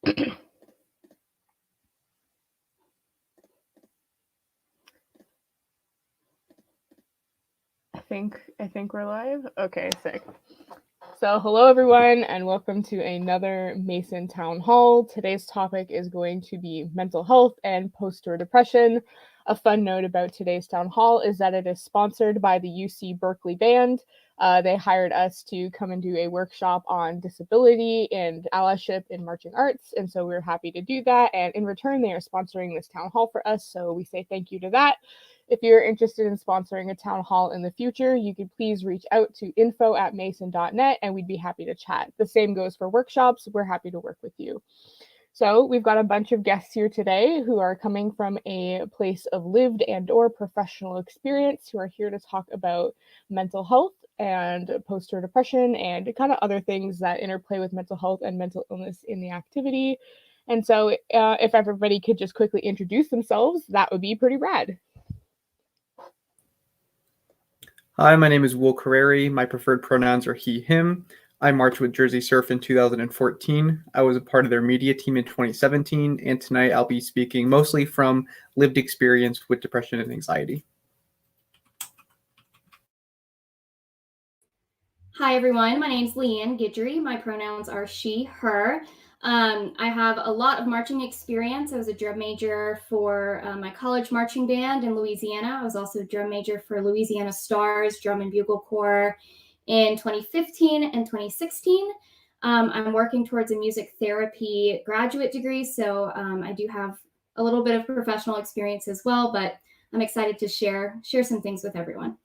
I think we're live. Okay, sick. So hello everyone and welcome to another MAASIN Town Hall. Today's topic is going to be mental health and post-war depression. A fun note about today's Town Hall is that it is sponsored by the UC Berkeley Band. They hired us to come and do a workshop on disability and allyship in marching arts, and so we're happy to do that. And in return, they are sponsoring this Town Hall for us, so we say thank you to that. If you're interested in sponsoring a town hall in the future, you could please reach out to info@maasin.net and we'd be happy to chat. The same goes for workshops. We're happy to work with you. So we've got a bunch of guests here today who are coming from a place of lived and/or professional experience who are here to talk about mental health and post-war depression and kind of other things that interplay with mental health and mental illness in the activity. And so if everybody could just quickly introduce themselves, that would be pretty rad. Hi, my name is Careri. My preferred pronouns are he, him. I marched with Jersey Surf in 2014. I was a part of their media team in 2017, and tonight I'll be speaking mostly from lived experience with depression and anxiety. Hi everyone, my name is LeeAnn Guidry. My pronouns are she, her. I have a lot of marching experience. I was a drum major for my college marching band in Louisiana. I was also a drum major for Louisiana Stars Drum and Bugle Corps in 2015 and 2016. I'm working towards a music therapy graduate degree, so I do have a little bit of professional experience as well, but I'm excited to share some things with everyone.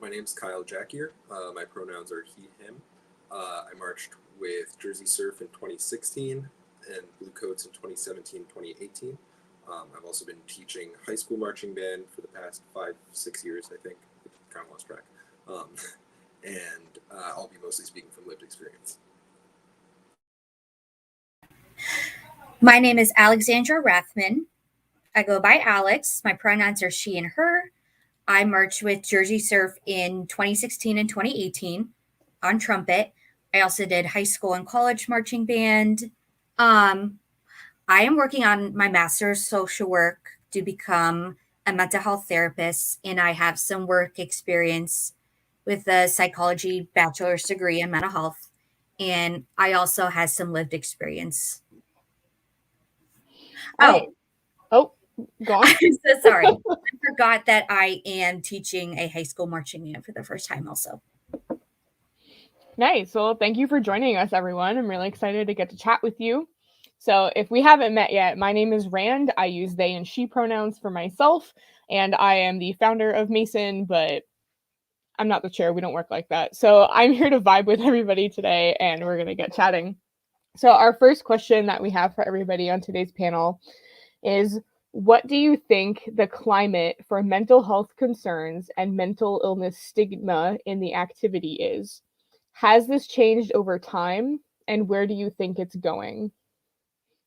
My name's Kyle Jackier. My pronouns are he, him. I marched with Jersey Surf in 2016 and Blue Coats in 2017, 2018. I've also been teaching high school marching band for the past 5-6 years, I think. I kind of lost track. And I'll be mostly speaking from lived experience. My name is Alexandra Rathman. I go by Alex. My pronouns are she and her. I marched with Jersey Surf in 2016 and 2018 on trumpet. I also did high school and college marching band. I am working on my master's social work to become a mental health therapist, and I have some work experience with a psychology bachelor's degree in mental health, and I also have some lived experience. Oh, go on. I'm so sorry. I forgot that I am teaching a high school marching band for the first time also. Nice. Well, thank you for joining us, everyone. I'm really excited to get to chat with you. So if we haven't met yet, my name is Rand. I use they and she pronouns for myself, and I am the founder of MAASIN, but I'm not the chair. We don't work like that. So I'm here to vibe with everybody today, and we're going to get chatting. So our first question that we have for everybody on today's panel is, what do you think the climate for mental health concerns and mental illness stigma in the activity is? Has this changed over time, and where do you think it's going?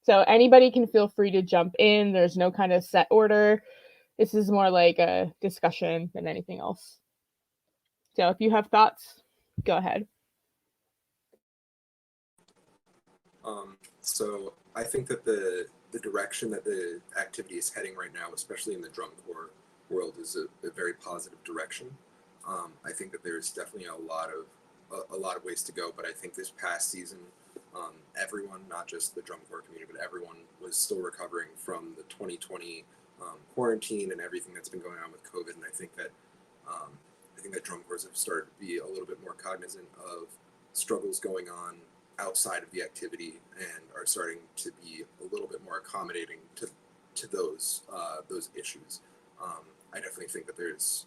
So anybody can feel free to jump in. There's no kind of set order. This is more like a discussion than anything else. So if you have thoughts, go ahead. So I think that the direction that the activity is heading right now, especially in the drum corps world, is a very positive direction. I think that there's definitely a lot of ways to go, but I think this past season, everyone, not just the drum corps community, but everyone was still recovering from the 2020 quarantine and everything that's been going on with COVID. And I think that drum corps have started to be a little bit more cognizant of struggles going on outside of the activity and are starting to be a little bit more accommodating to those issues. I definitely think that there's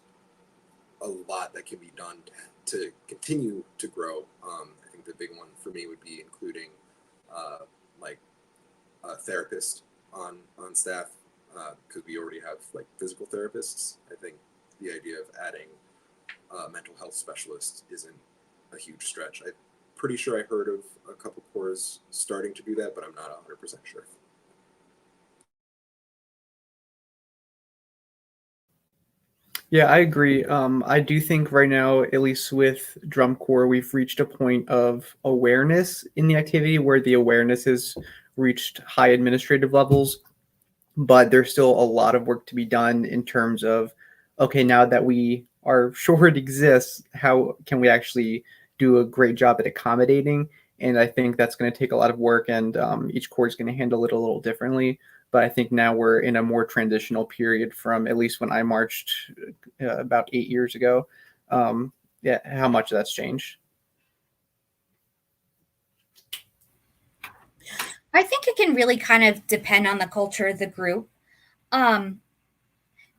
a lot that can be done to continue to grow. I think the big one for me would be including like a therapist on staff, because we already have like physical therapists. I think the idea of adding a mental health specialist isn't a huge stretch. I'm pretty sure I heard of a couple corps starting to do that, but I'm not 100% sure. Yeah, I agree. I do think right now, at least with drum corps, we've reached a point of awareness in the activity where the awareness has reached high administrative levels, but there's still a lot of work to be done in terms of, okay, now that we are sure it exists, how can we actually do a great job at accommodating? And I think that's going to take a lot of work, and each corps is going to handle it a little differently. But I think now we're in a more transitional period from at least when I marched about 8 years ago. Yeah, how much that's changed. I think it can really kind of depend on the culture of the group. Um,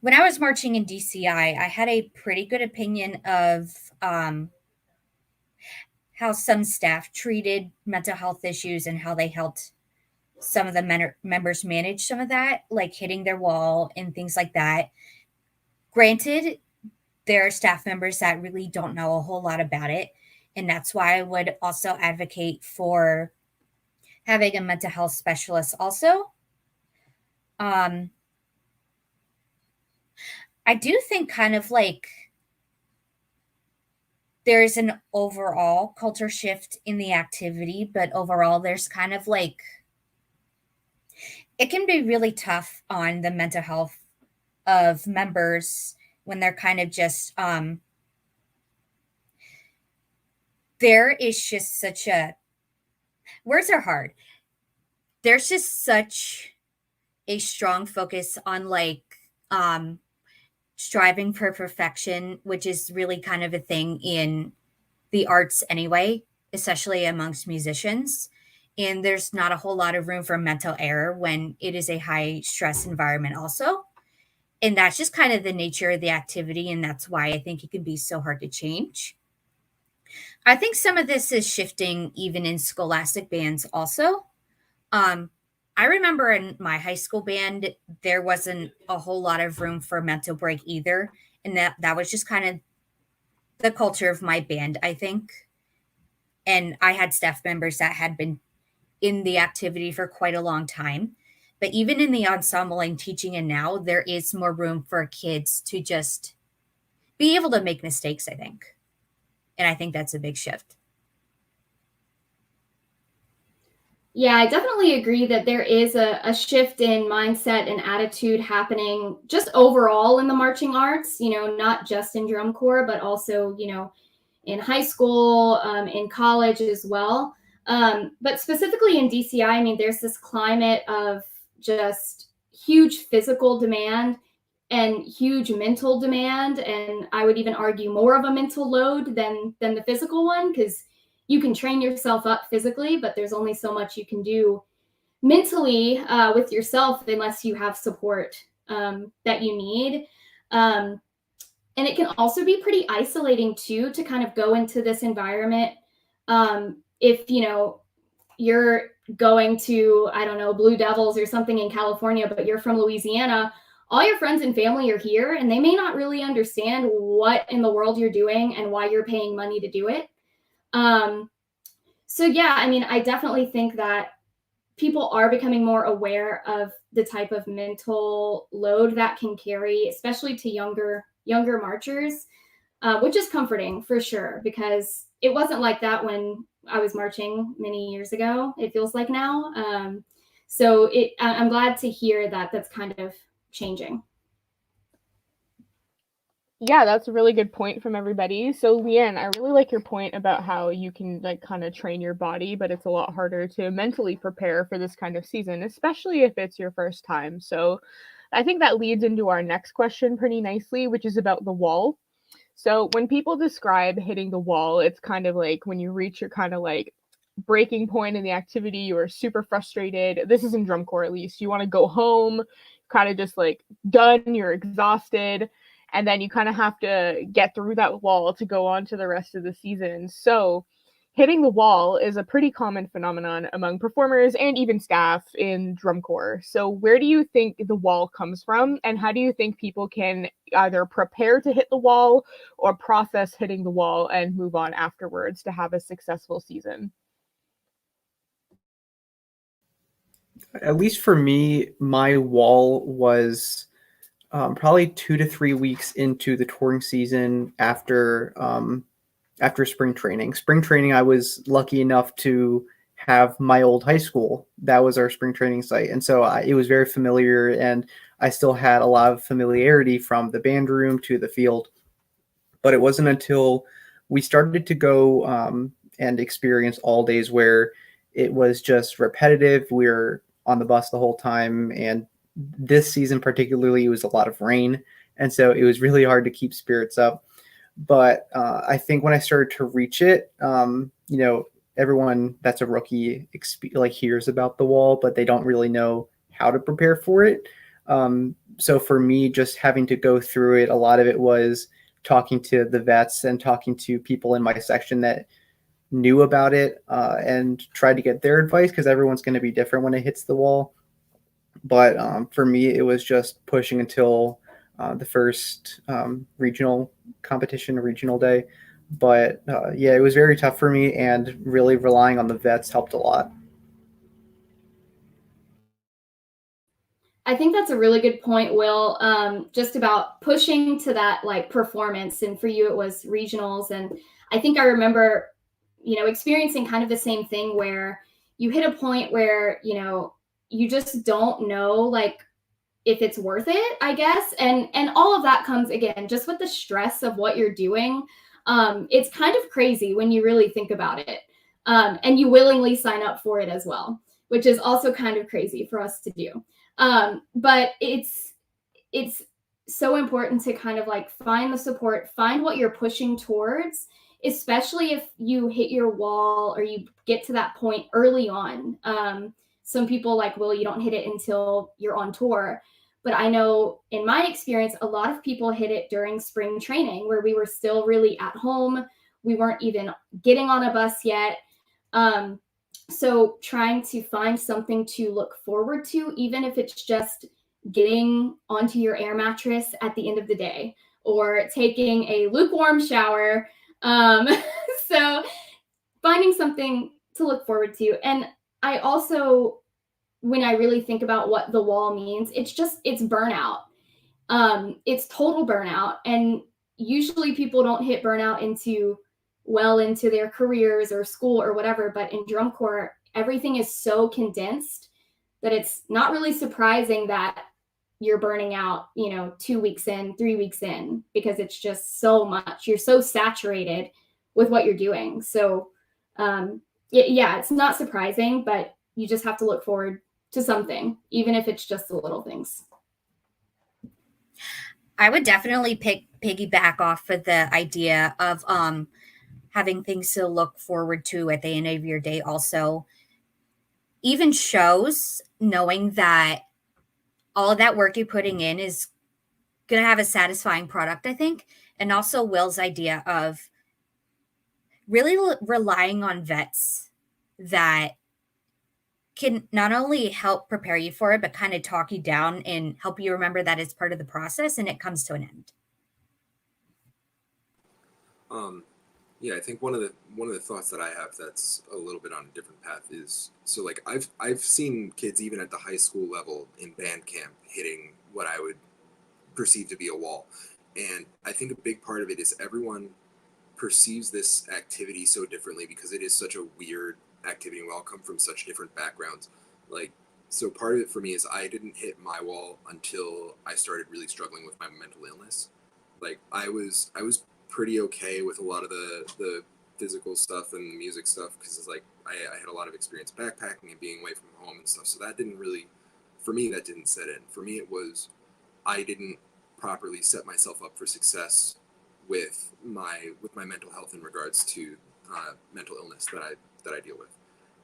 when I was marching in DCI, I had a pretty good opinion of how some staff treated mental health issues and how they helped some of the members manage some of that, like hitting their wall and things like that. Granted, there are staff members that really don't know a whole lot about it. And that's why I would also advocate for having a mental health specialist also. I do think kind of like there's an overall culture shift in the activity, but overall there's kind of like, it can be really tough on the mental health of members when they're kind of just, there is just such a, words are hard. There's just such a strong focus on like striving for perfection, which is really kind of a thing in the arts anyway, especially amongst musicians. And there's not a whole lot of room for mental error when it is a high stress environment also. And that's just kind of the nature of the activity. And that's why I think it can be so hard to change. I think some of this is shifting even in scholastic bands also. I remember in my high school band, there wasn't a whole lot of room for mental break either. And that was just kind of the culture of my band, I think. And I had staff members that had been in the activity for quite a long time. But even in the ensemble I'm teaching in now, there is more room for kids to just be able to make mistakes, I think. And I think that's a big shift. Yeah, I definitely agree that there is a shift in mindset and attitude happening just overall in the marching arts, not just in drum corps, but also, in high school, in college as well. But specifically in DCI, I mean, there's this climate of just huge physical demand and huge mental demand. And I would even argue more of a mental load than the physical one, because you can train yourself up physically, but there's only so much you can do mentally with yourself unless you have support that you need. And it can also be pretty isolating too, to kind of go into this environment. If, you're going to, I don't know, Blue Devils or something in California, but you're from Louisiana, all your friends and family are here and they may not really understand what in the world you're doing and why you're paying money to do it. So yeah, I mean, I definitely think that people are becoming more aware of the type of mental load that can carry, especially to younger marchers, which is comforting for sure, because it wasn't like that when I was marching many years ago. It feels like now. So I'm glad to hear that that's kind of changing. Yeah, that's a really good point from everybody. So LeeAnn, I really like your point about how you can like kind of train your body, but it's a lot harder to mentally prepare for this kind of season, especially if it's your first time. So I think that leads into our next question pretty nicely, which is about the wall. So when people describe hitting the wall, it's kind of like when you reach your kind of like breaking point in the activity, you are super frustrated. This is in drum corps at least. You want to go home, kind of just like done, you're exhausted, and then you kind of have to get through that wall to go on to the rest of the season. So hitting the wall is a pretty common phenomenon among performers and even staff in drum corps. So where do you think the wall comes from, and how do you think people can either prepare to hit the wall or process hitting the wall and move on afterwards to have a successful season? At least for me, my wall was probably 2 to 3 weeks into the touring season after spring training. Spring training, I was lucky enough to have my old high school. That was our spring training site. And so it was very familiar, and I still had a lot of familiarity from the band room to the field. But it wasn't until we started to go and experience all days where it was just repetitive. We were on the bus the whole time. And this season particularly, it was a lot of rain. And so it was really hard to keep spirits up. But I think when I started to reach it, everyone that's a rookie hears about the wall, but they don't really know how to prepare for it. So for me, just having to go through it, a lot of it was talking to the vets and talking to people in my section that knew about it and tried to get their advice, because everyone's going to be different when it hits the wall. But for me, it was just pushing until the first regional competition, regional day. But it was very tough for me, and really relying on the vets helped a lot. I think that's a really good point, Will, just about pushing to that like performance. And for you, it was regionals. And I think I remember, experiencing kind of the same thing where you hit a point where, you just don't know like if it's worth it, I guess. And all of that comes again, just with the stress of what you're doing. It's kind of crazy when you really think about it. And you willingly sign up for it as well, which is also kind of crazy for us to do. But it's so important to kind of like find the support, find what you're pushing towards, especially if you hit your wall or you get to that point early on. Some people like, Will, you don't hit it until you're on tour. But I know in my experience, a lot of people hit it during spring training where we were still really at home. We weren't even getting on a bus yet. So trying to find something to look forward to, even if it's just getting onto your air mattress at the end of the day or taking a lukewarm shower. So finding something to look forward to. And I also, when I really think about what the wall means, it's burnout. It's total burnout. And usually people don't hit burnout into their careers or school or whatever. But in drum corps, everything is so condensed that it's not really surprising that you're burning out, 2 weeks in, 3 weeks in, because it's just so much. You're so saturated with what you're doing. So it's not surprising, but you just have to look forward to something, even if it's just the little things. I would definitely piggyback off of the idea of having things to look forward to at the end of your day. Also, even shows, knowing that all of that work you're putting in is going to have a satisfying product, I think. And also Will's idea of really relying on vets that can not only help prepare you for it, but kind of talk you down and help you remember that it's part of the process and it comes to an end. I think one of the thoughts that I have that's a little bit on a different path is, so like I've seen kids even at the high school level in band camp hitting what I would perceive to be a wall. And I think a big part of it is everyone perceives this activity so differently because it is such a weird activity. We all come from such different backgrounds. Like, so part of it for me is I didn't hit my wall until I started really struggling with my mental illness. Like I was pretty okay with a lot of the physical stuff and the music stuff because it's like I had a lot of experience backpacking and being away from home and stuff. So that didn't really, for me, that didn't set in. For me, it was I didn't properly set myself up for success with my mental health in regards to mental illness that I deal with.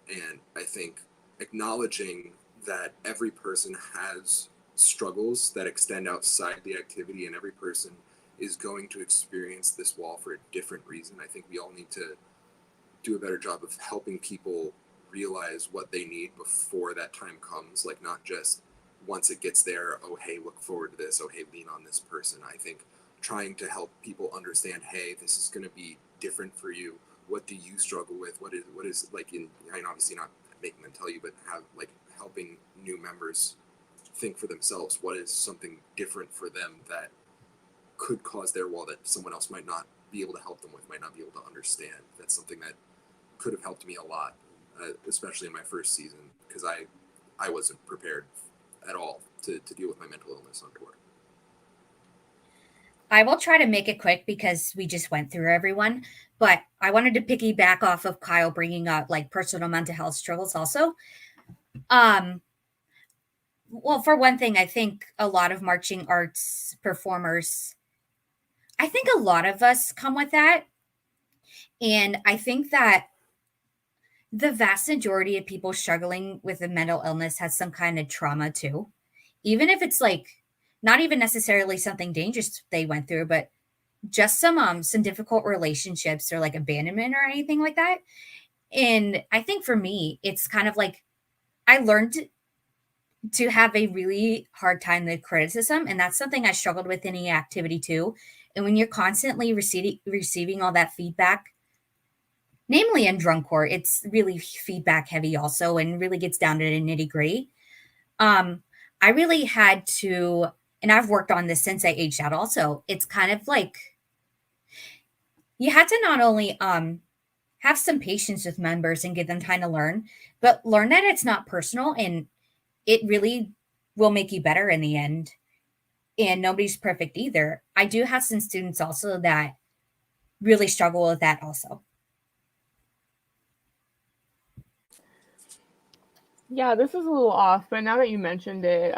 And I think acknowledging that every person has struggles that extend outside the activity and every person is going to experience this wall for a different reason. I think we all need to do a better job of helping people realize what they need before that time comes. Like not just once it gets there, oh, hey, look forward to this. Oh, hey, lean on this person. I think trying to help people understand, hey, this is going to be different for you. What do you struggle with? What is like in, I mean, obviously not making them tell you, but have like helping new members think for themselves what is something different for them that could cause their wall that someone else might not be able to help them with, might not be able to understand. That's something that could have helped me a lot, especially in my first season, because I wasn't prepared at all to deal with my mental illness on tour. I will try to make it quick because we just went through everyone, but I wanted to piggyback off of Kyle bringing up like personal mental health struggles also. Well, for one thing, I think a lot of marching arts performers, I think a lot of us come with that. And I think that the vast majority of people struggling with a mental illness has some kind of trauma too. Even if it's like not even necessarily something dangerous they went through, but just some difficult relationships or like abandonment or anything like that. And I think for me, it's kind of like I learned to have a really hard time with criticism, and that's something I struggled with in the activity too. And when you're constantly receiving all that feedback, namely in drum corps, it's really feedback heavy also, and really gets down to the nitty gritty. I really had to, and I've worked on this since I aged out also. It's kind of like you had to not only have some patience with members and give them time to learn, but learn that it's not personal and it really will make you better in the end. And nobody's perfect either. I do have some students also that really struggle with that also. Yeah, this is a little off, but now that you mentioned it,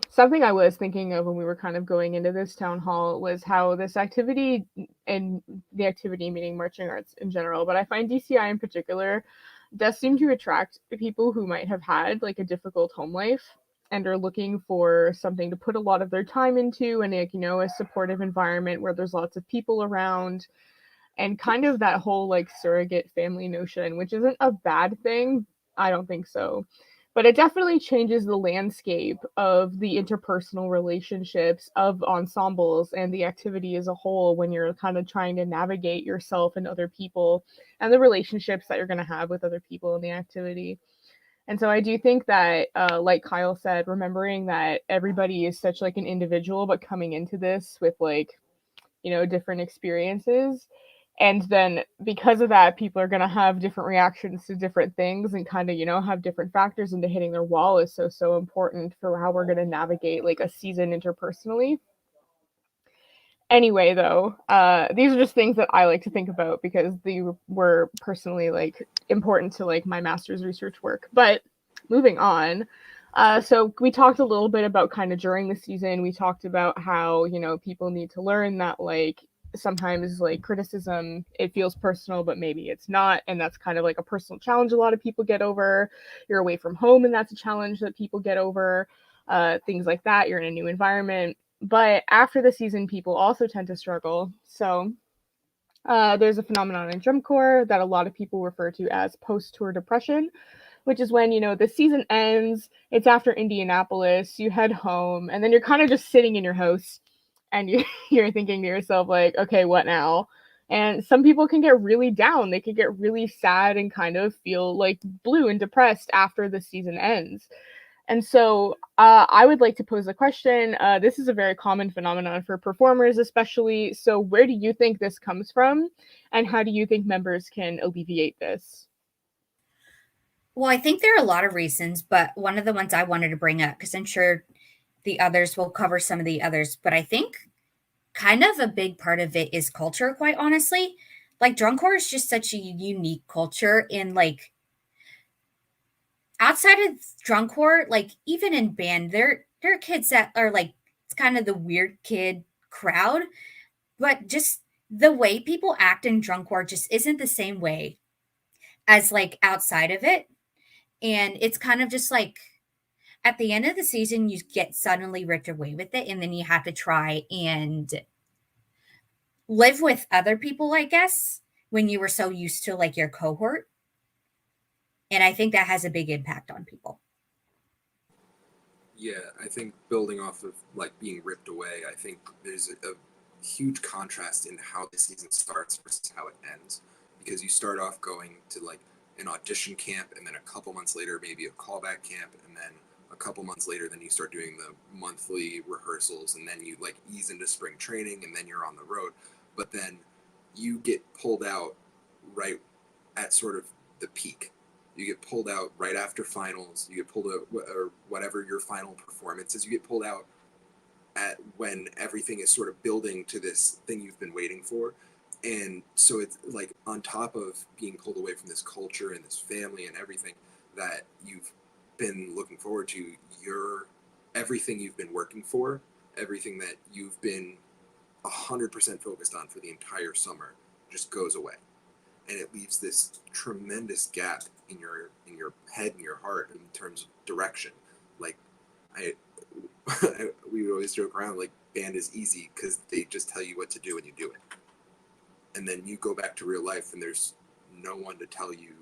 something I was thinking of when we were kind of going into this town hall was how this activity, and the activity meaning marching arts in general, but I find DCI in particular does seem to attract people who might have had like a difficult home life and are looking for something to put a lot of their time into, and like, a supportive environment where there's lots of people around, and kind of that whole like surrogate family notion, which isn't a bad thing. I don't think so. But it definitely changes the landscape of the interpersonal relationships of ensembles and the activity as a whole when you're kind of trying to navigate yourself and other people and the relationships that you're going to have with other people in the activity. And so I do think that, like Kyle said, remembering that everybody is such like an individual, but coming into this with like, different experiences. And then because of that, people are going to have different reactions to different things and kind of, have different factors into hitting their wall is so important for how we're going to navigate like a season interpersonally. Anyway, though, these are just things that I like to think about because they were personally like important to like my master's research work. But moving on, so we talked a little bit about kind of during the season, we talked about how, people need to learn that like sometimes like criticism, it feels personal, but maybe it's not. And that's kind of like a personal challenge a lot of people get over. You're away from home and that's a challenge that people get over. Things like that. You're in a new environment. But after the season, people also tend to struggle. So there's a phenomenon in drum corps that a lot of people refer to as post-tour depression, which is when, the season ends, it's after Indianapolis, you head home, and then you're kind of just sitting in your house and you're thinking to yourself, like, okay, what now? And some people can get really down. They can get really sad and kind of feel like blue and depressed after the season ends. And so I would like to pose a question. This is a very common phenomenon for performers, especially. So where do you think this comes from? And how do you think members can alleviate this? Well, I think there are a lot of reasons, but one of the ones I wanted to bring up, because I'm sure the others will cover some of the others, but I think kind of a big part of it is culture, quite honestly. Like drum corps is just such a unique culture, and like outside of drum corps, like even in band, there are kids that are like it's kind of the weird kid crowd, but just the way people act in drum corps just isn't the same way as like outside of it. And it's kind of just like at the end of the season, you get suddenly ripped away with it, and then you have to try and live with other people, I guess, when you were so used to like your cohort. And I think that has a big impact on people. Yeah, I think building off of like being ripped away, I think there's a huge contrast in how the season starts versus how it ends. Because you start off going to like an audition camp, and then a couple months later, maybe a callback camp, and then a couple months later, then you start doing the monthly rehearsals, and then you like ease into spring training, and then you're on the road. But then you get pulled out right at sort of the peak. You get pulled out right after finals. You get pulled out, or whatever your final performance is. You get pulled out at when everything is sort of building to this thing you've been waiting for. And so it's like on top of being pulled away from this culture and this family and everything that you've been looking forward to, everything you've been working for, everything that you've been 100% focused on for the entire summer just goes away. And it leaves this tremendous gap in your head and your heart in terms of direction. Like we would always joke around like band is easy because they just tell you what to do and you do it. And then you go back to real life and there's no one to tell you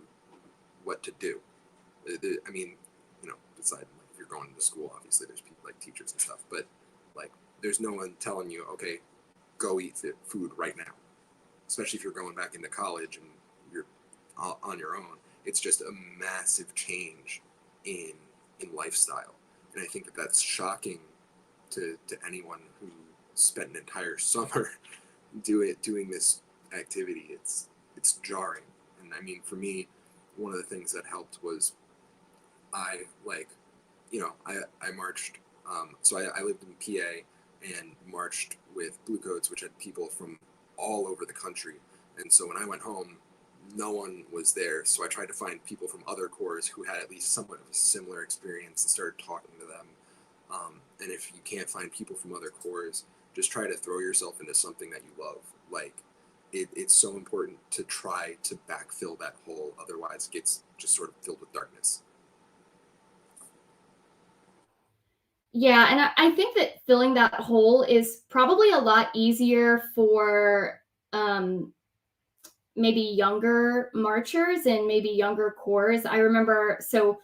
what to do. I mean, besides like, if you're going to school, obviously there's people like teachers and stuff, but like there's no one telling you, okay, go eat food right now. Especially if you're going back into college and you're on your own. It's just a massive change in lifestyle. And I think that's shocking to anyone who spent an entire summer doing this activity. It's jarring. And I mean, for me, one of the things that helped was I marched. So I lived in PA and marched with Blue Coats, which had people from all over the country. And so when I went home, no one was there. So I tried to find people from other corps who had at least somewhat of a similar experience and started talking to them. And if you can't find people from other corps, just try to throw yourself into something that you love. Like it's so important to try to backfill that hole. Otherwise it gets just sort of filled with darkness. Yeah, and I think that filling that hole is probably a lot easier for maybe younger marchers and maybe younger corps. I remember, so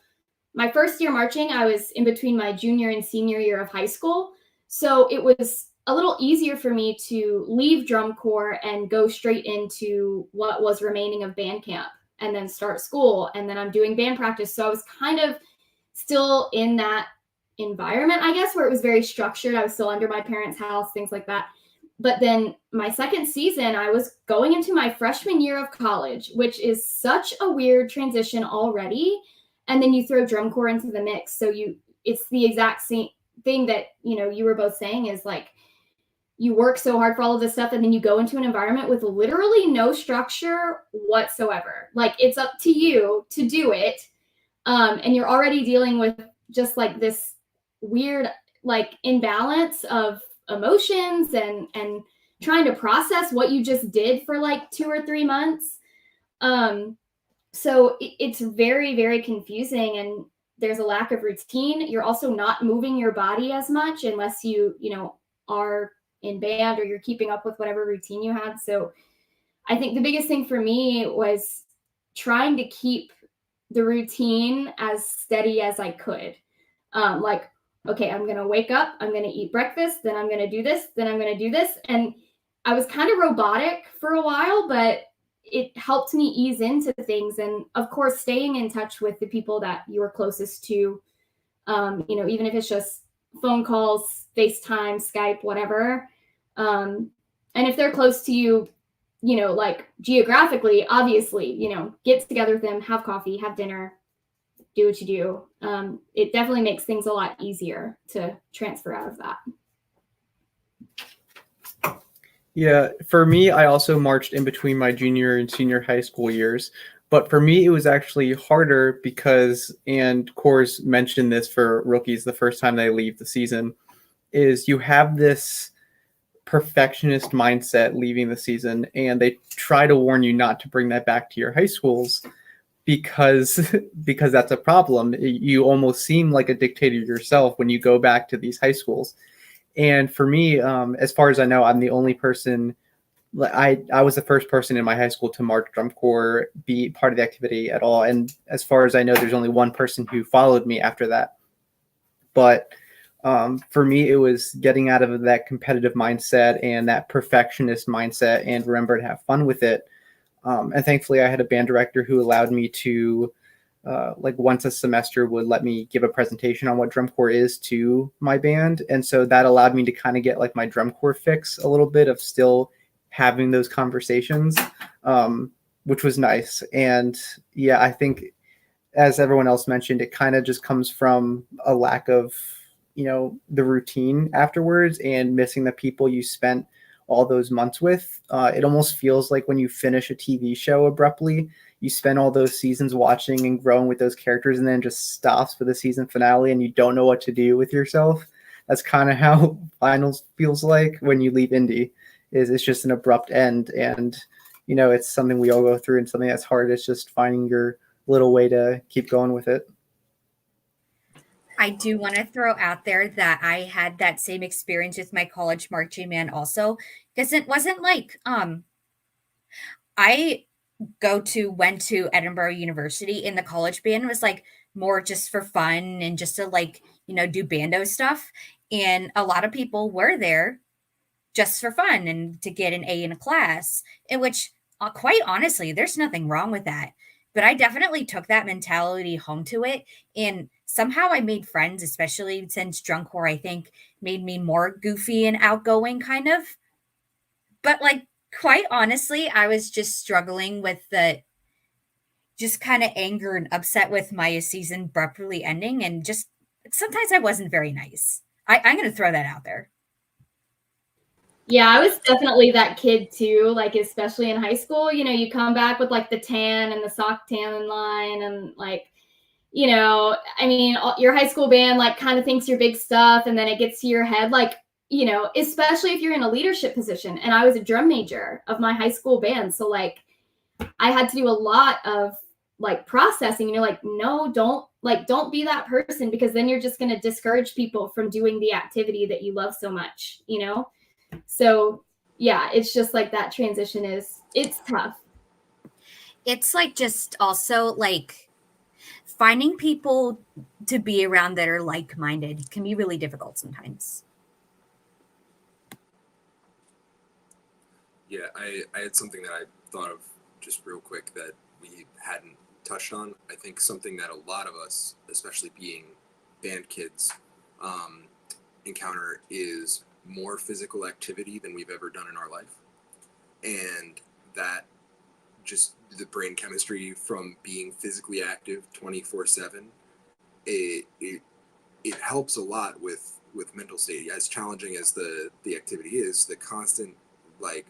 my first year marching, I was in between my junior and senior year of high school. So it was a little easier for me to leave drum corps and go straight into what was remaining of band camp and then start school. And then I'm doing band practice. So I was kind of still in that environment, I guess, where it was very structured. I was still under my parents' house, things like that. But then my second season, I was going into my freshman year of college, which is such a weird transition already. And then you throw drum corps into the mix. So it's the exact same thing that, you were both saying is like, you work so hard for all of this stuff. And then you go into an environment with literally no structure whatsoever. Like it's up to you to do it. And you're already dealing with just like this weird, like imbalance of emotions and trying to process what you just did for like 2 or 3 months. So it's very, very confusing and there's a lack of routine. You're also not moving your body as much unless you are in band or you're keeping up with whatever routine you had. So I think the biggest thing for me was trying to keep the routine as steady as I could. Like, okay, I'm going to wake up, I'm going to eat breakfast, then I'm going to do this, then I'm going to do this. And I was kind of robotic for a while, but it helped me ease into things. And of course, staying in touch with the people that you are closest to, even if it's just phone calls, FaceTime, Skype, whatever. And if they're close to you, like geographically, obviously, get together with them, have coffee, have dinner, do what you do. It definitely makes things a lot easier to transfer out of that. Yeah, for me, I also marched in between my junior and senior high school years. But for me, it was actually harder because, and Corrs mentioned this for rookies the first time they leave the season, is you have this perfectionist mindset leaving the season, and they try to warn you not to bring that back to your high schools because that's a problem. You almost seem like a dictator yourself when you go back to these high schools. And for me, as far as I know, I'm the only person. I was the first person in my high school to march drum corps, be part of the activity at all. And as far as I know, there's only one person who followed me after that. But for me, it was getting out of that competitive mindset and that perfectionist mindset and remember to have fun with it. And thankfully, I had a band director who allowed me to like once a semester would let me give a presentation on what drum corps is to my band. And so that allowed me to kind of get like my drum corps fix a little bit of still having those conversations, which was nice. And yeah, I think as everyone else mentioned, it kind of just comes from a lack of, the routine afterwards and missing the people you spent all those months with. It almost feels like when you finish a TV show abruptly, you spend all those seasons watching and growing with those characters and then just stops for the season finale and you don't know what to do with yourself. That's kind of how finals feels like when you leave indie. It's just an abrupt end. And, it's something we all go through and something that's hard. It's just finding your little way to keep going with it. I do want to throw out there that I had that same experience with my college marching band also, because it wasn't like I went to Edinburgh University and the college band was like more just for fun and just to like, do bando stuff. And a lot of people were there just for fun and to get an A in a class, in which quite honestly, there's nothing wrong with that. But I definitely took that mentality home to it. And somehow I made friends, especially since drum corps, I think, made me more goofy and outgoing kind of. But like, quite honestly, I was just struggling with the just kind of anger and upset with my season abruptly ending. And just sometimes I wasn't very nice. I'm going to throw that out there. Yeah, I was definitely that kid too, like especially in high school, you come back with like the tan and the sock tan line and like, I mean, your high school band like kind of thinks you're big stuff and then it gets to your head like, especially if you're in a leadership position. And I was a drum major of my high school band. So like I had to do a lot of like processing, like, no, don't be that person because then you're just going to discourage people from doing the activity that you love so much, So yeah, it's just like that transition it's tough. It's like just also like finding people to be around that are like-minded can be really difficult sometimes. Yeah, I had something that I thought of just real quick that we hadn't touched on. I think something that a lot of us, especially being band kids, encounter is more physical activity than we've ever done in our life. And that just the brain chemistry from being physically active 24/7, it helps a lot with mental state. As challenging as the activity is, the constant like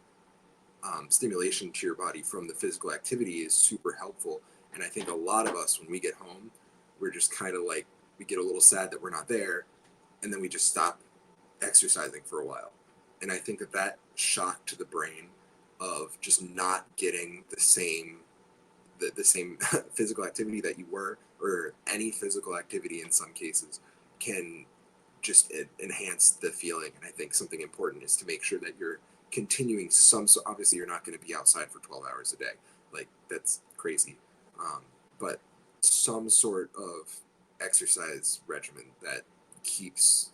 stimulation to your body from the physical activity is super helpful. And I think a lot of us, when we get home, we're just kind of like, we get a little sad that we're not there, and then we just stop exercising for a while. And I think that shock to the brain of just not getting the same physical activity that you were, or any physical activity in some cases, can just enhance the feeling. And I think something important is to make sure that you're continuing so obviously you're not going to be outside for 12 hours a day, like that's crazy, but some sort of exercise regimen that keeps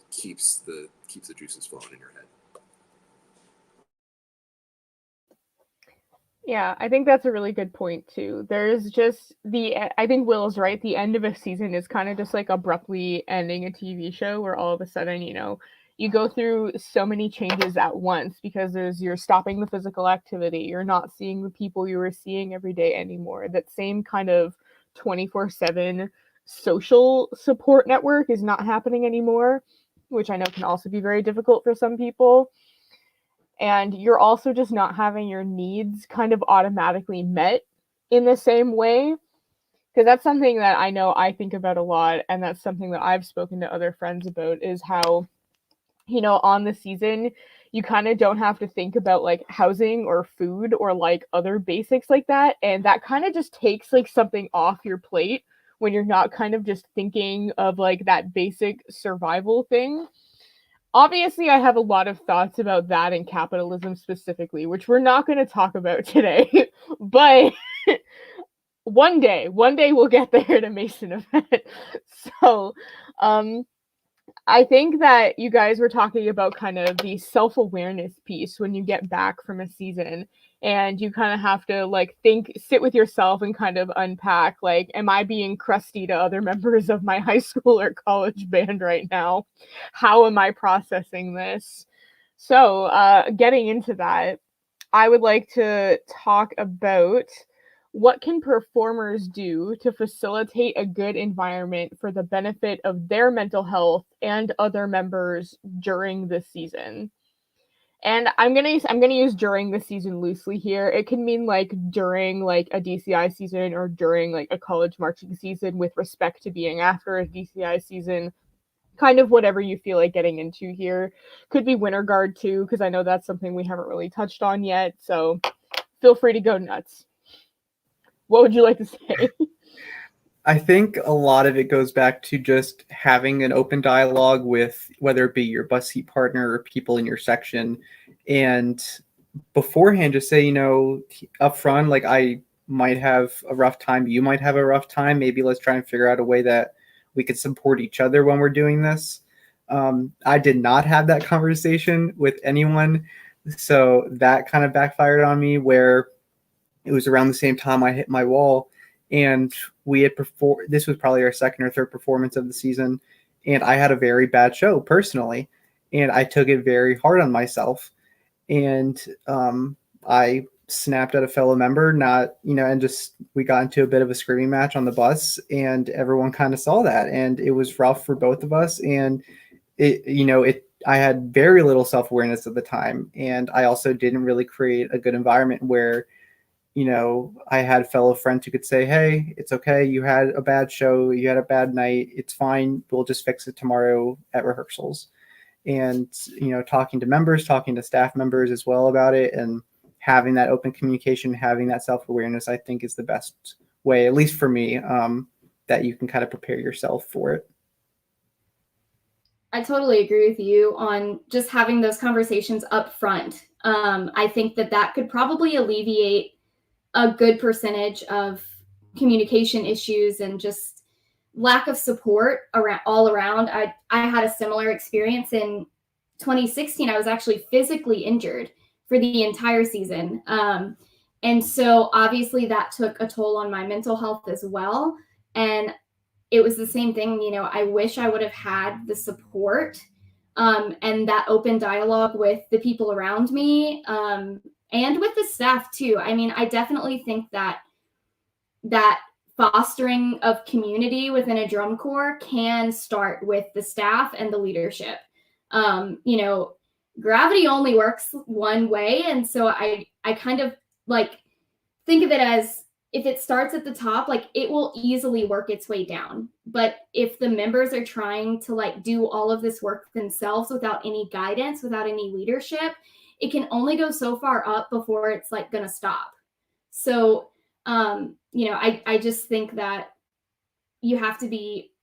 the juices flowing in your head. Yeah, I think that's a really good point too. There's just I think Will's right. The end of a season is kind of just like abruptly ending a TV show where all of a sudden, you go through so many changes at once because you're stopping the physical activity. You're not seeing the people you were seeing every day anymore. That same kind of 24/7 social support network is not happening anymore, which I know can also be very difficult for some people. And you're also just not having your needs kind of automatically met in the same way. Because that's something that I know I think about a lot, and that's something that I've spoken to other friends about, is how, on the season, you kind of don't have to think about like housing or food or like other basics like that. And that kind of just takes like something off your plate when you're not kind of just thinking of like that basic survival thing. Obviously, I have a lot of thoughts about that and capitalism specifically, which we're not going to talk about today. But one day we'll get there at a MAASIN event. So, I think that you guys were talking about kind of the self-awareness piece when you get back from a season. and you kind of have to like sit with yourself and kind of unpack, like, am I being crusty to other members of my high school or college band right now? How am I processing this? So getting into that, I would like to talk about what can performers do to facilitate a good environment for the benefit of their mental health and other members during the season. And I'm gonna use during the season loosely here. It can mean like during like a DCI season or during like a college marching season with respect to being after a DCI season. Kind of whatever you feel like getting into here. Could be winter guard too, because I know that's something we haven't really touched on yet. So feel free to go nuts. What would you like to say? I think a lot of it goes back to just having an open dialogue with whether it be your bus seat partner or people in your section. And beforehand, just say, up front, like, I might have a rough time, you might have a rough time. Maybe let's try and figure out a way that we could support each other when we're doing this. I did not have that conversation with anyone. So that kind of backfired on me, where it was around the same time I hit my wall. And we had performed, this was probably our second or third performance of the season. And I had a very bad show personally. And I took it very hard on myself. And I snapped at a fellow member, and just, we got into a bit of a screaming match on the bus, and everyone kind of saw that. And it was rough for both of us. And I had very little self-awareness at the time. And I also didn't really create a good environment where, I had fellow friends who could say, hey, it's okay. You had a bad show. You had a bad night. It's fine. We'll just fix it tomorrow at rehearsals. And, talking to members, talking to staff members as well about it, and having that open communication, having that self-awareness, I think is the best way, at least for me, that you can kind of prepare yourself for it. I totally agree with you on just having those conversations up front. I think that could probably alleviate a good percentage of communication issues and just lack of support all around. I had a similar experience in 2016. I was actually physically injured for the entire season. And so obviously that took a toll on my mental health as well. And it was the same thing. I wish I would have had the support and that open dialogue with the people around me and with the staff too. I mean, I definitely think that fostering of community within a drum corps can start with the staff and the leadership. Gravity only works one way. And so I kind of like think of it as, if it starts at the top, like, it will easily work its way down. But if the members are trying to like do all of this work themselves without any guidance, without any leadership, it can only go so far up before it's like going to stop. So, I just think that you have to be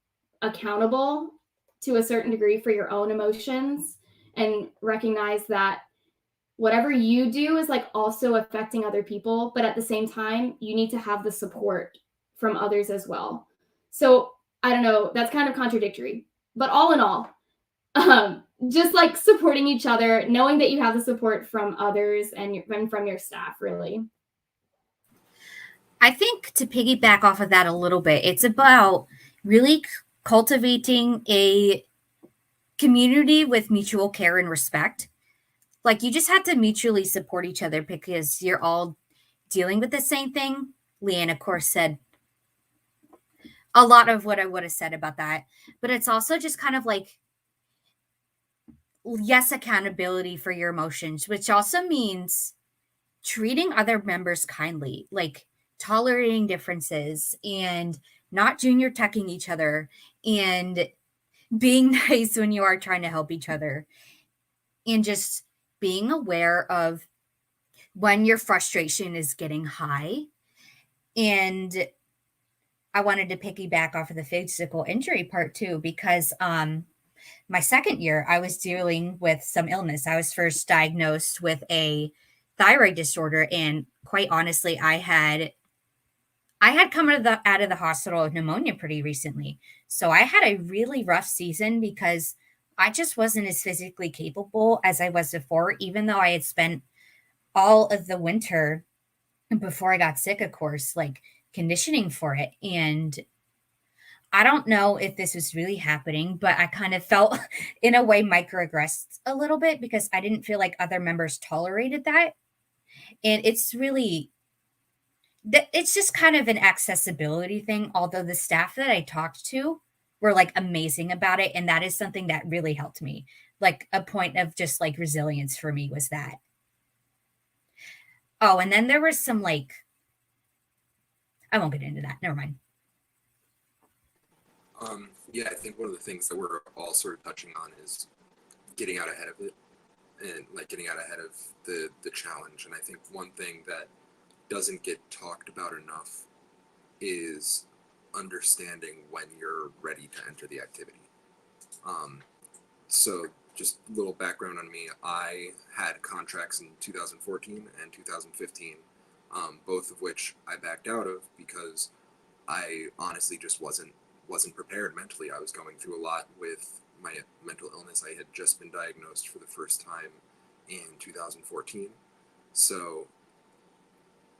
accountable to a certain degree for your own emotions and recognize that whatever you do is like also affecting other people, but at the same time, you need to have the support from others as well. So I don't know, that's kind of contradictory, but all in all, just like supporting each other, knowing that you have the support from others and from your staff, really. I think, to piggyback off of that a little bit, it's about really cultivating a community with mutual care and respect. Like, you just have to mutually support each other because you're all dealing with the same thing. LeeAnn, of course, said a lot of what I would have said about that. But it's also just kind of like, yes, accountability for your emotions, which also means treating other members kindly, like tolerating differences and not junior teching each other and being nice when you are trying to help each other, and just being aware of when your frustration is getting high. And I wanted to piggyback off of the physical injury part too, because my second year, I was dealing with some illness. I was first diagnosed with a thyroid disorder, and quite honestly, I had come out of the hospital with pneumonia pretty recently. So I had a really rough season because I just wasn't as physically capable as I was before, even though I had spent all of the winter before I got sick, of course, like conditioning for it. And I don't know if this was really happening, but I kind of felt in a way microaggressed a little bit because I didn't feel like other members tolerated that. And it's really, it's just kind of an accessibility thing. Although the staff that I talked to were like amazing about it. And that is something that really helped me. Like a point of just like resilience for me was that. Oh, and then there was some like, I won't get into that. Never mind. Yeah, I think one of the things that we're all sort of touching on is getting out ahead of it and like getting out ahead of the challenge. And I think one thing that doesn't get talked about enough is understanding when you're ready to enter the activity. So just a little background on me. I had contracts in 2014 and 2015, both of which I backed out of because I honestly just wasn't prepared mentally. I was going through a lot with my mental illness. I had just been diagnosed for the first time in 2014. So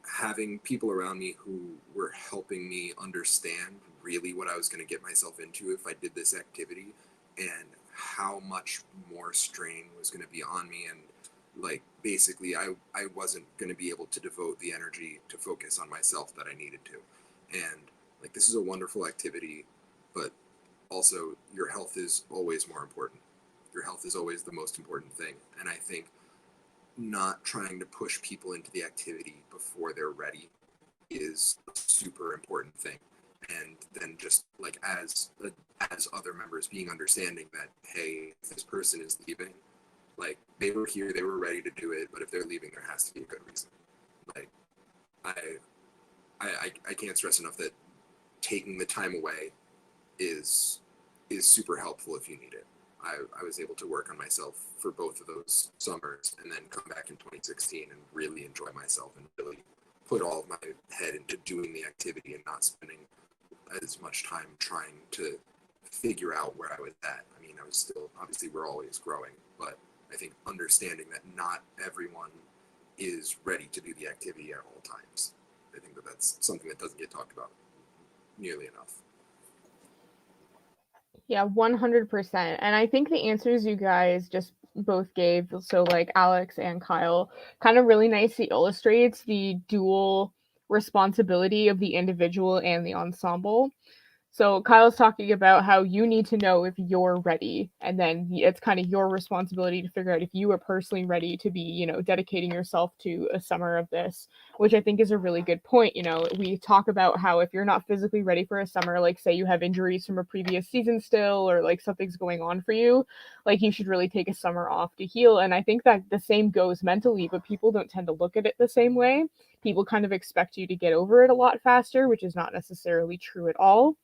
having people around me who were helping me understand really what I was going to get myself into if I did this activity and how much more strain was going to be on me, and like basically I wasn't going to be able to devote the energy to focus on myself that I needed to. And like, this is a wonderful activity, but also your health is always more important. Your health is always the most important thing. And I think not trying to push people into the activity before they're ready is a super important thing. And then just like as other members being understanding that, hey, if this person is leaving, like they were here, they were ready to do it, but if they're leaving, there has to be a good reason. Like I can't stress enough that taking the time away is super helpful if you need it. I was able to work on myself for both of those summers and then come back in 2016 and really enjoy myself and really put all of my head into doing the activity and not spending as much time trying to figure out where I was at. I mean, I was still, obviously we're always growing, but I think understanding that not everyone is ready to do the activity at all times. I think that that's something that doesn't get talked about nearly enough. Yeah, 100%. And I think the answers you guys just both gave, so like Alex and Kyle, kind of really nicely illustrates the dual responsibility of the individual and the ensemble. So Kyle's talking about how you need to know if you're ready, and then it's kind of your responsibility to figure out if you are personally ready to be, dedicating yourself to a summer of this, which I think is a really good point. We talk about how if you're not physically ready for a summer, like say you have injuries from a previous season still, or like something's going on for you, like you should really take a summer off to heal. And I think that the same goes mentally, but people don't tend to look at it the same way. People kind of expect you to get over it a lot faster, which is not necessarily true at all.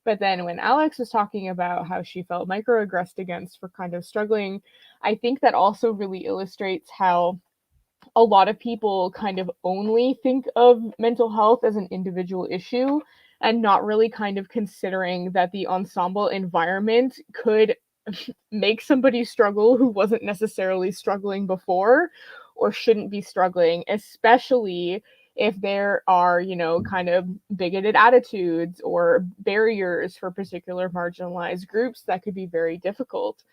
But then when Alex was talking about how she felt microaggressed against for kind of struggling, I think that also really illustrates how a lot of people kind of only think of mental health as an individual issue and not really kind of considering that the ensemble environment could make somebody struggle who wasn't necessarily struggling before or shouldn't be struggling, especially if there are, kind of bigoted attitudes or barriers for particular marginalized groups that could be very difficult.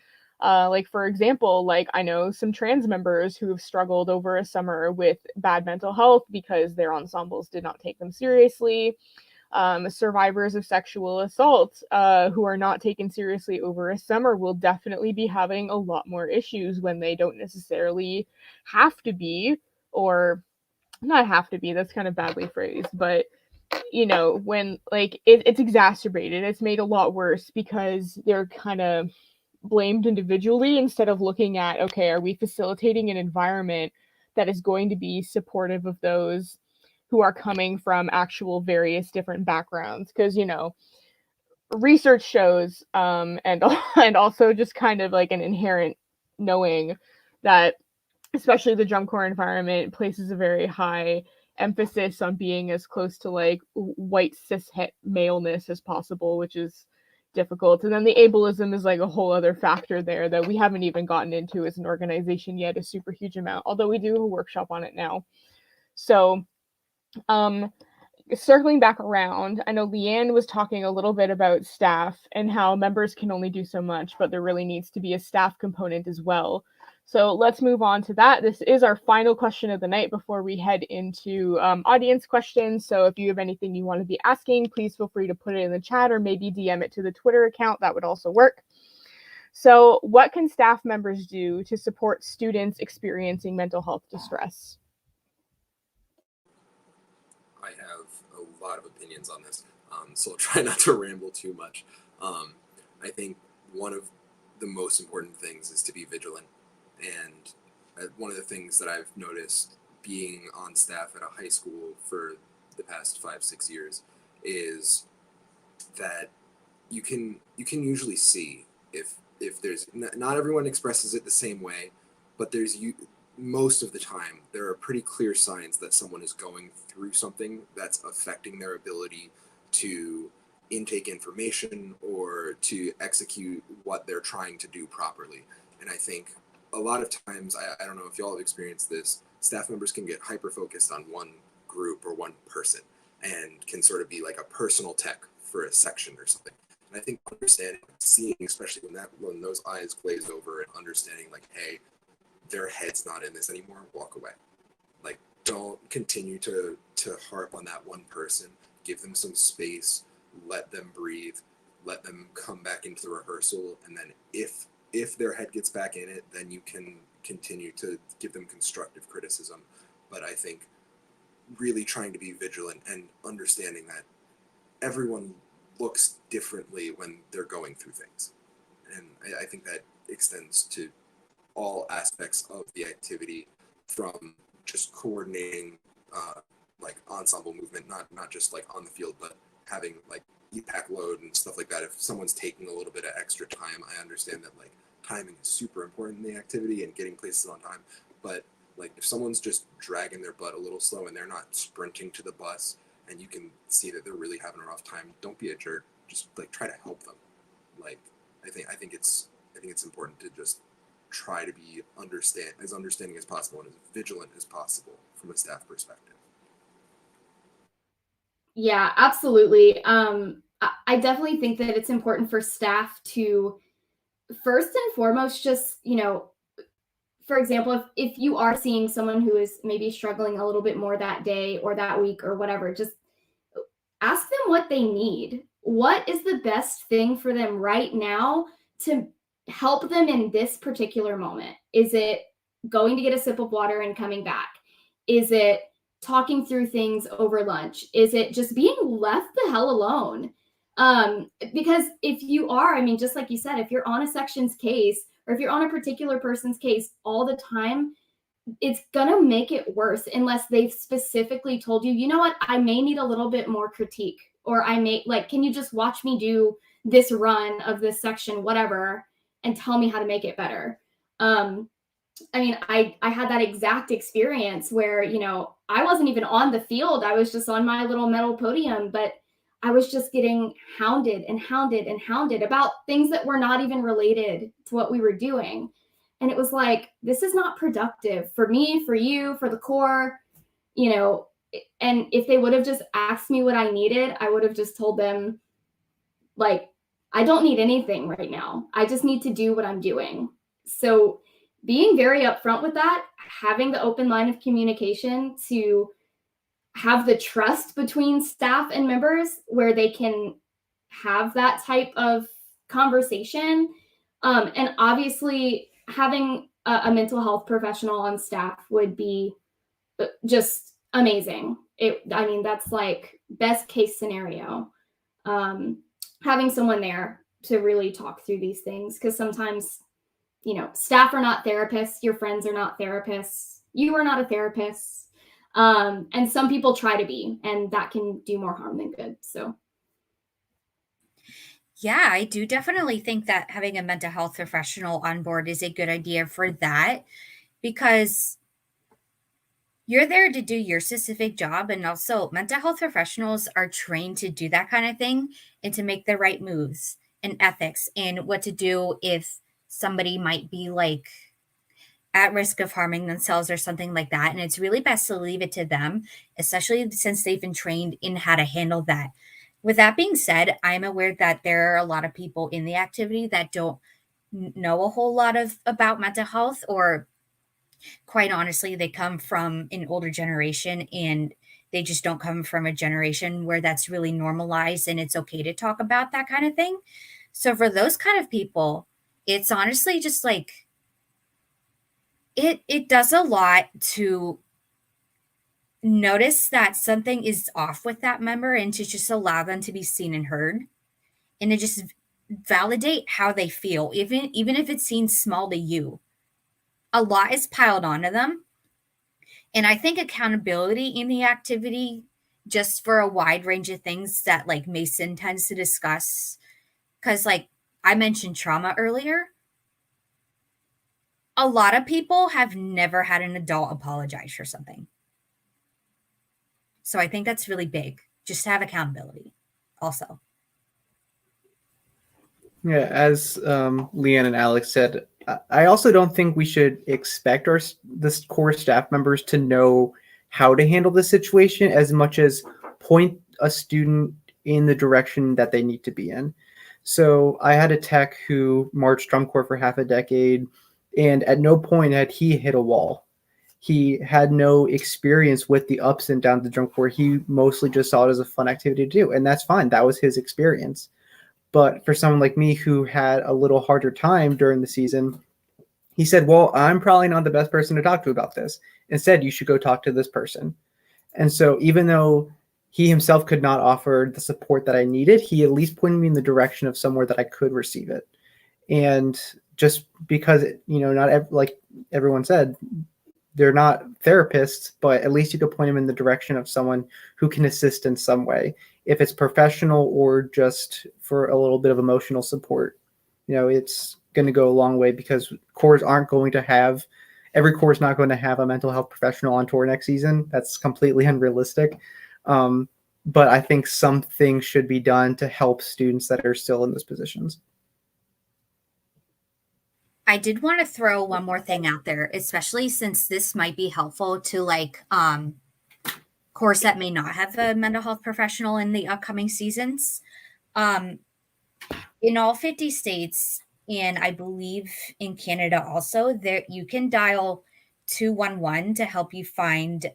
Like, for example, like I know some trans members who have struggled over a summer with bad mental health because their ensembles did not take them seriously. Survivors of sexual assault who are not taken seriously over a summer will definitely be having a lot more issues when they don't necessarily have to be, or not have to be, that's kind of badly phrased, but when like it's exacerbated, it's made a lot worse because they're kind of blamed individually instead of looking at, okay, are we facilitating an environment that is going to be supportive of those who are coming from actual various different backgrounds? Because research shows and also just kind of like an inherent knowing that especially the drum corps environment places a very high emphasis on being as close to like white cis het maleness as possible, which is difficult. And then the ableism is like a whole other factor there that we haven't even gotten into as an organization yet, a super huge amount, although we do a workshop on it now. So circling back around, I know LeeAnn was talking a little bit about staff and how members can only do so much, but there really needs to be a staff component as well. So let's move on to that. This is our final question of the night before we head into audience questions. So if you have anything you want to be asking, please feel free to put it in the chat or maybe DM it to the Twitter account. That would also work. So what can staff members do to support students experiencing mental health distress? I have a lot of opinions on this, so I'll try not to ramble too much. I think one of the most important things is to be vigilant. And one of the things that I've noticed being on staff at a high school for the past 5-6 years is that you can usually see if there's not everyone expresses it the same way, but most of the time there are pretty clear signs that someone is going through something that's affecting their ability to intake information or to execute what they're trying to do properly. And I think a lot of times, I don't know if y'all have experienced this, staff members can get hyper-focused on one group or one person and can sort of be like a personal tech for a section or something. And I think understanding, seeing, especially when those eyes glaze over and understanding like, hey, their head's not in this anymore, walk away. Like, don't continue to harp on that one person. Give them some space, let them breathe, let them come back into the rehearsal, and then if their head gets back in it, then you can continue to give them constructive criticism. But I think really trying to be vigilant and understanding that everyone looks differently when they're going through things. And I think that extends to all aspects of the activity, from just coordinating like ensemble movement, not just like on the field, but having like EPAC load and stuff like that. If someone's taking a little bit of extra time, I understand that like timing is super important in the activity and getting places on time. But like if someone's just dragging their butt a little slow and they're not sprinting to the bus and you can see that they're really having a rough time, don't be a jerk. Just like try to help them. Like I think it's important to just try to be as understanding as possible and as vigilant as possible from a staff perspective. Yeah, absolutely. I definitely think that it's important for staff to first and foremost just, for example, if you are seeing someone who is maybe struggling a little bit more that day or that week or whatever, just ask them what they need. What is the best thing for them right now to help them in this particular moment? Is it going to get a sip of water and coming back? Is it talking through things over lunch? Is it just being left the hell alone? Because if you are, just like you said, if you're on a section's case or if you're on a particular person's case all the time, it's going to make it worse unless they've specifically told you, you know what, I may need a little bit more critique, or I may can you just watch me do this run of this section, whatever, and tell me how to make it better. I had that exact experience where, I wasn't even on the field. I was just on my little metal podium, but I was just getting hounded and hounded and hounded about things that were not even related to what we were doing. And it was like, this is not productive for me, for you, for the core, and if they would have just asked me what I needed, I would have just told them, like, I don't need anything right now. I just need to do what I'm doing. So being very upfront with that, having the open line of communication to have the trust between staff and members where they can have that type of conversation. And obviously having a mental health professional on staff would be just amazing. That's like best case scenario. Having someone there to really talk through these things, because sometimes, staff are not therapists, your friends are not therapists, you are not a therapist. And some people try to be, and that can do more harm than good. So yeah, I do definitely think that having a mental health professional on board is a good idea for that, because you're there to do your specific job. And also mental health professionals are trained to do that kind of thing and to make the right moves and ethics and what to do if somebody might be like at risk of harming themselves or something like that. And it's really best to leave it to them, especially since they've been trained in how to handle that. With that being said, I'm aware that there are a lot of people in the activity that don't know a whole lot about mental health, or quite honestly, they come from an older generation and they just don't come from a generation where that's really normalized and it's okay to talk about that kind of thing. So for those kind of people, it's honestly just like, it does a lot to notice that something is off with that member and to just allow them to be seen and heard, and to just validate how they feel, even if it seems small to you. A lot is piled onto them. And I think accountability in the activity, just for a wide range of things that like MAASIN tends to discuss, because like I mentioned trauma earlier, a lot of people have never had an adult apologize for something. So I think that's really big, just to have accountability also. Yeah, as LeeAnn and Alex said, I also don't think we should expect this core staff members to know how to handle the situation as much as point a student in the direction that they need to be in. So I had a tech who marched drum corps for half a decade, and at no point had he hit a wall. He had no experience with the ups and downs of the drum corps. He mostly just saw it as a fun activity to do, and that's fine. That was his experience. But for someone like me who had a little harder time during the season, he said, well, I'm probably not the best person to talk to about this. Instead, you should go talk to this person. And so even though he himself could not offer the support that I needed, he at least pointed me in the direction of somewhere that I could receive it. And just because, like everyone said, they're not therapists, but at least you could point them in the direction of someone who can assist in some way. If it's professional or just for a little bit of emotional support, it's going to go a long way, because corps aren't going to have, every corps is not going to have a mental health professional on tour next season. That's completely unrealistic. But I think something should be done to help students that are still in those positions. I did want to throw one more thing out there, especially since this might be helpful to like corps that may not have a mental health professional in the upcoming seasons. In all 50 states, and I believe in Canada also, there you can dial 211 to help you find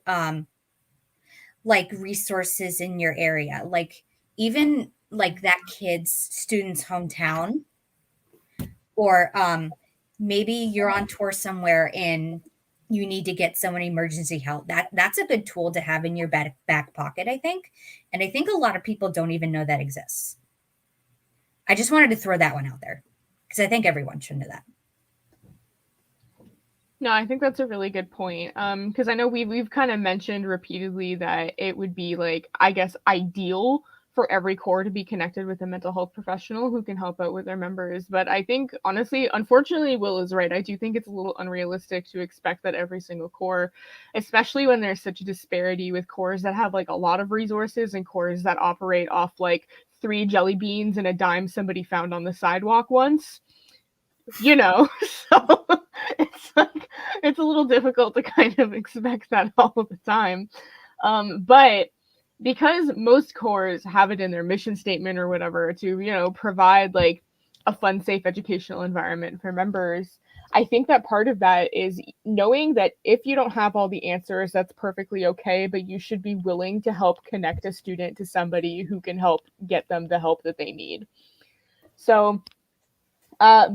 like resources in your area, like even like that kid's student's hometown, or maybe you're on tour somewhere and you need to get someone emergency help. That's a good tool to have in your back pocket, I think. And I think a lot of people don't even know that exists. I just wanted to throw that one out there because I think everyone should know that. No, I think that's a really good point. Because I know we've kind of mentioned repeatedly that it would be like, I guess, ideal for every corps to be connected with a mental health professional who can help out with their members. But I think, honestly, unfortunately, Will is right. I do think it's a little unrealistic to expect that every single corps, especially when there's such a disparity with corps that have like a lot of resources and corps that operate off like 3 jelly beans and a dime somebody found on the sidewalk once. So it's like, it's a little difficult to kind of expect that all the time. But because most corps have it in their mission statement or whatever to, provide like a fun, safe educational environment for members, I think that part of that is knowing that if you don't have all the answers, that's perfectly okay, but you should be willing to help connect a student to somebody who can help get them the help that they need. So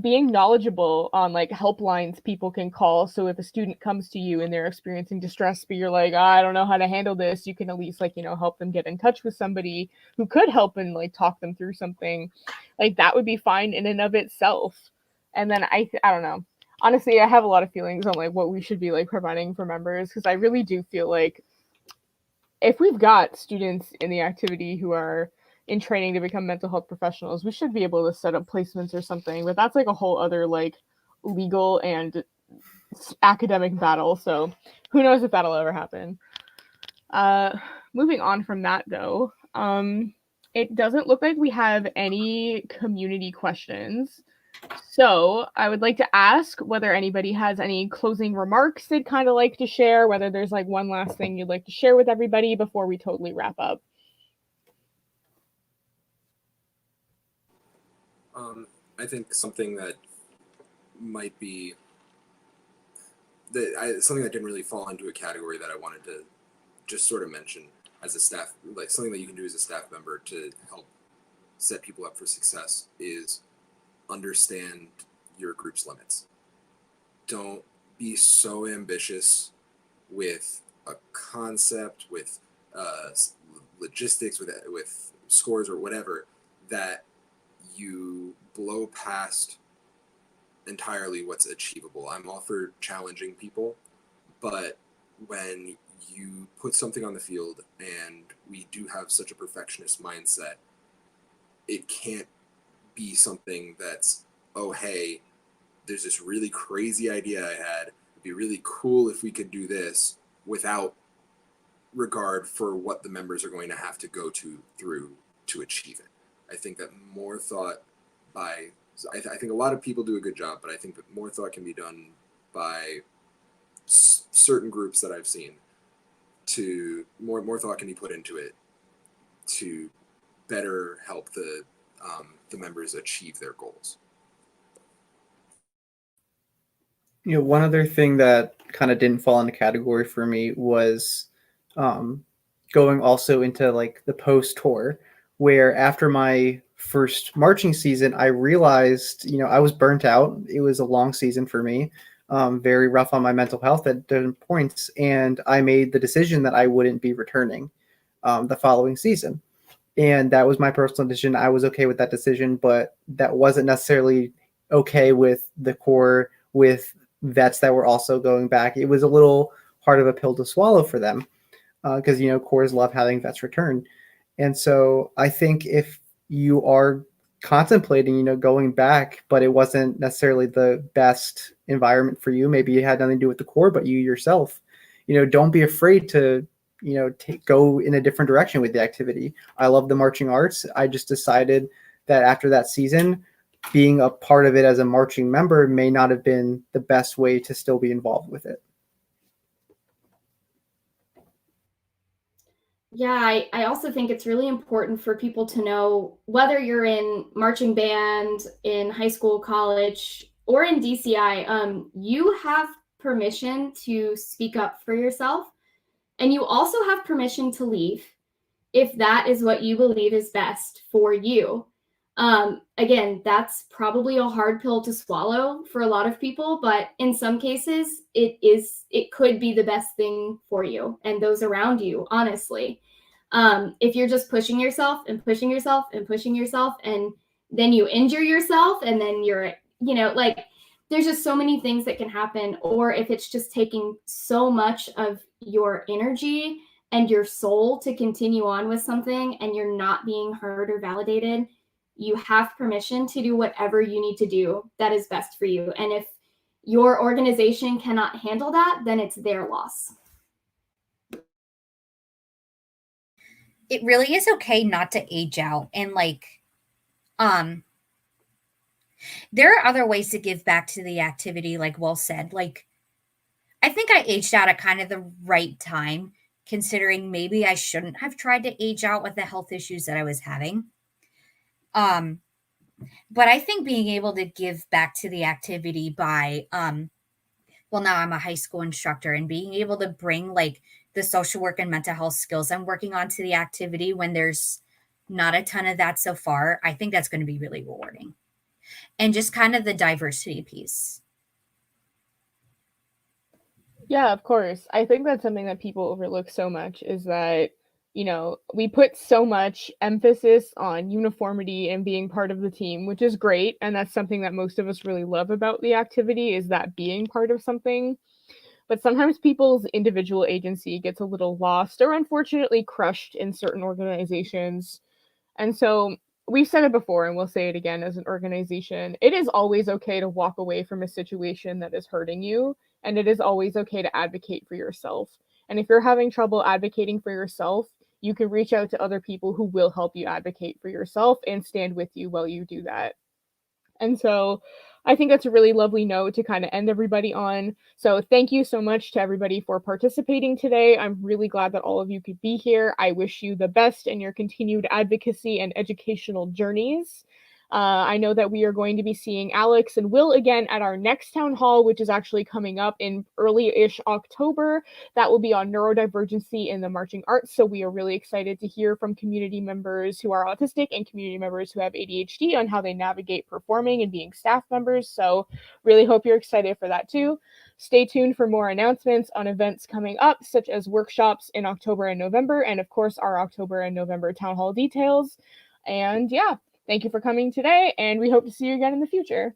being knowledgeable on like helplines people can call. So if a student comes to you and they're experiencing distress, but you're like, I don't know how to handle this, you can at least like, help them get in touch with somebody who could help and like talk them through something. Like that would be fine in and of itself. And then I don't know. Honestly, I have a lot of feelings on like what we should be like providing for members, because I really do feel like if we've got students in the activity who are in training to become mental health professionals, we should be able to set up placements or something, but that's like a whole other like legal and academic battle. So who knows if that'll ever happen. Moving on from that though, It doesn't look like we have any community questions. So I would like to ask whether anybody has any closing remarks they'd kind of like to share, whether there's like one last thing you'd like to share with everybody before we totally wrap up. I think something that might be something that didn't really fall into a category that I wanted to just sort of mention as a staff, like something that you can do as a staff member to help set people up for success, is understand your group's limits. Don't be so ambitious with a concept, with logistics, with scores or whatever, that you blow past entirely what's achievable. I'm all for challenging people, but when you put something on the field and we do have such a perfectionist mindset, it can't be something that's, oh, hey, there's this really crazy idea I had. It'd be really cool if we could do this, without regard for what the members are going to have to go through to achieve it. I think that more thought by, I think a lot of people do a good job, but I think that more thought can be done by certain groups that I've seen. To more thought can be put into it to better help the members achieve their goals. You know, one other thing that kind of didn't fall in the category for me was going also into like the post tour, where after my first marching season, I realized, you know, I was burnt out. It was a long season for me, very rough on my mental health at different points. And I made the decision that I wouldn't be returning the following season. And that was my personal decision. I was okay with that decision, but that wasn't necessarily okay with the Corps, with vets that were also going back. It was a little hard of a pill to swallow for them because, you know, Corps love having vets return. And so I think if you are contemplating, you know, going back, but it wasn't necessarily the best environment for you, maybe it had nothing to do with the Corps, but you yourself, you know, don't be afraid to, you know, go in a different direction with the activity. I love the marching arts. I just decided that after that season, being a part of it as a marching member may not have been the best way to still be involved with it. Yeah, I also think it's really important for people to know, whether you're in marching band, in high school, college, or in DCI, you have permission to speak up for yourself. And you also have permission to leave if that is what you believe is best for you. Again, that's probably a hard pill to swallow for a lot of people, but in some cases, it could be the best thing for you and those around you, honestly. If you're just pushing yourself and pushing yourself and pushing yourself, and then you injure yourself, and then you're, you know, like, there's just so many things that can happen. Or if it's just taking so much of your energy and your soul to continue on with something and you're not being heard or validated, you have permission to do whatever you need to do that is best for you. And if your organization cannot handle that, then it's their loss. It really is okay not to age out. And like, there are other ways to give back to the activity, like Will said. Like, I think I aged out at kind of the right time, considering maybe I shouldn't have tried to age out with the health issues that I was having. But I think being able to give back to the activity by, well, now I'm a high school instructor, and being able to bring like the social work and mental health skills I'm working on to the activity when there's not a ton of that so far, I think that's going to be really rewarding. And just kind of the diversity piece. Yeah, of course. I think that's something that people overlook so much, is that, you know, we put so much emphasis on uniformity and being part of the team, which is great. And that's something that most of us really love about the activity, is that being part of something. But sometimes people's individual agency gets a little lost or unfortunately crushed in certain organizations. And so we've said it before and we'll say it again, as an organization, it is always okay to walk away from a situation that is hurting you. And it is always okay to advocate for yourself. And if you're having trouble advocating for yourself, you can reach out to other people who will help you advocate for yourself and stand with you while you do that. And so I think that's a really lovely note to kind of end everybody on. So thank you so much to everybody for participating today. I'm really glad that all of you could be here. I wish you the best in your continued advocacy and educational journeys. I know that we are going to be seeing Alex and Will again at our next town hall, which is actually coming up in early-ish October. That will be on neurodivergency in the marching arts. So we are really excited to hear from community members who are autistic and community members who have ADHD on how they navigate performing and being staff members. So really hope you're excited for that too. Stay tuned for more announcements on events coming up, such as workshops in October and November, and of course our October and November town hall details. And yeah, thank you for coming today, and we hope to see you again in the future.